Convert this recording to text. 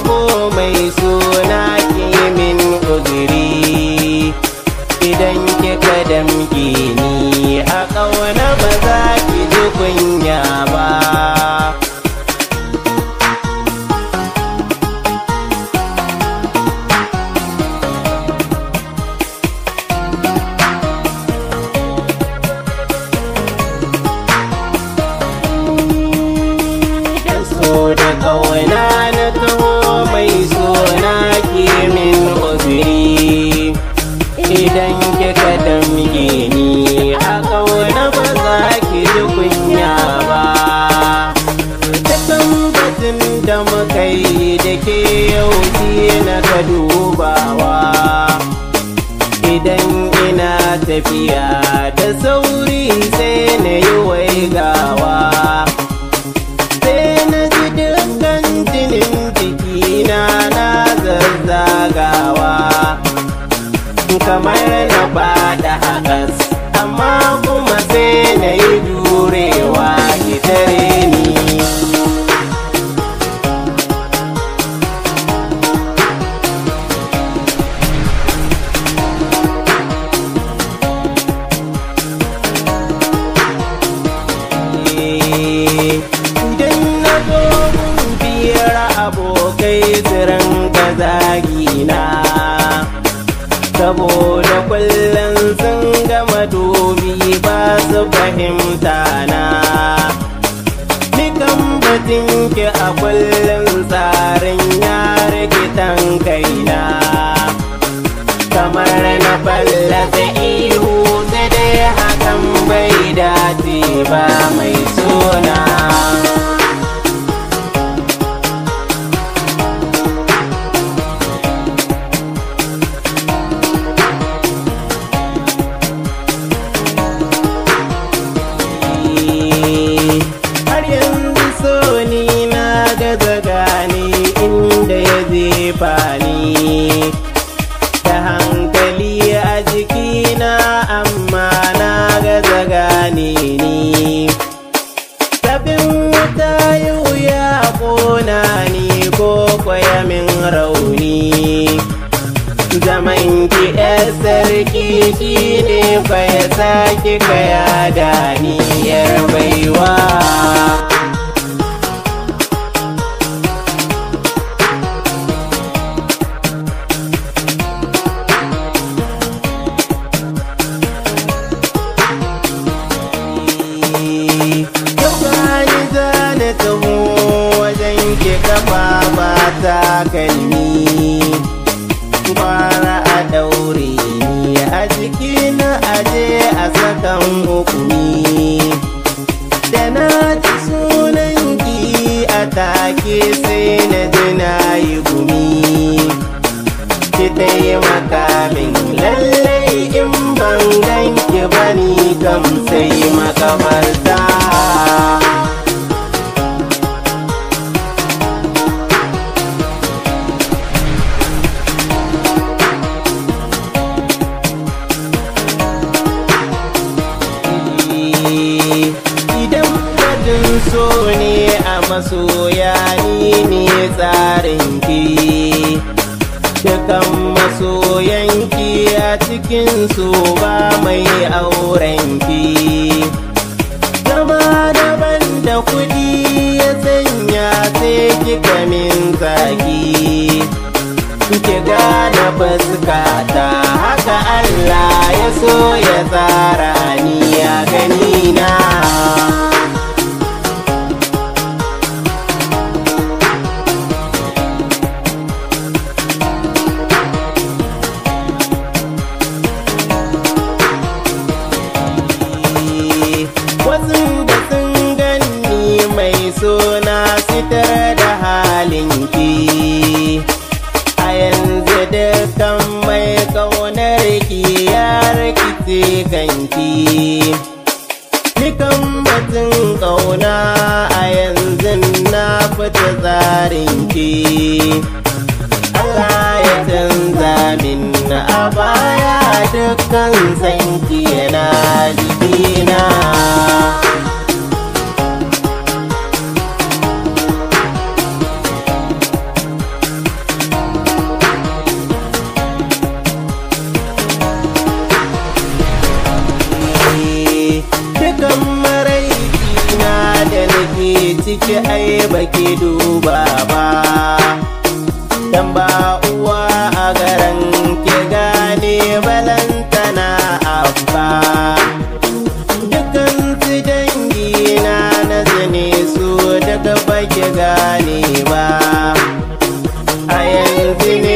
taho mai suna ki min uzuri, idan kika damke ni a ƙauna ba za ki ji kunya ba. Da ƙauna na taho mai suna ki min uzuri, idan kika damge ni a ƙauna ba za ki ji kunya ba. Ta batun da muka yi da ke yau na ka dubawa, idan ina tafiya da sauri sai na yi waigawa, na zazzagawa kamar na bada hakas, amma kuma sai na yi jurewa ki tare ni. Idan na zo biyar abokai tsiran zagina, saboda kullum sun gama dubi ba su fahimta na. Nikan batun ki a kullum tsarin ya rikitan kaina, kamar na fallasa ihu sai dai hakan bai dace ba mai suna. Ni da hankali a jikina, amma na gaza gane ni. Sabin wuta yau ya ƙona ni ko kwaya min rauni, zaman ki ‘yar sarki shi ne kwaya sake kaya da ni ‘yar baiwa. Kafa ba takalmi, fara a daure ni a jikina aje a sakan hukumi. Da na ci sunanki a take sai na ji na yi gumi. Ki taimaka min lallai in ban ganki bani kam sai makabarta. So ne a masoya ni ne tsarinki, dukan masoyanki a cikin su ba mai aurenki. Zama daban da kuɗi ya sanya sai kika min zagi, ki gane fuskata haka Allah ya so ya tsara ni a ganina. Suna sitar da halinki, a yanzu dukkan mai ƙaunar ki ya rikice kanki. Nikan batun ƙauna a yanzu na fita tsarinki, Allah ya canza min a baya dukkan sanki yana jikina. ba uwa a garin ki gane balantana abba. Dukan su dangina na zane su daga baki gane ba, a yanzu ne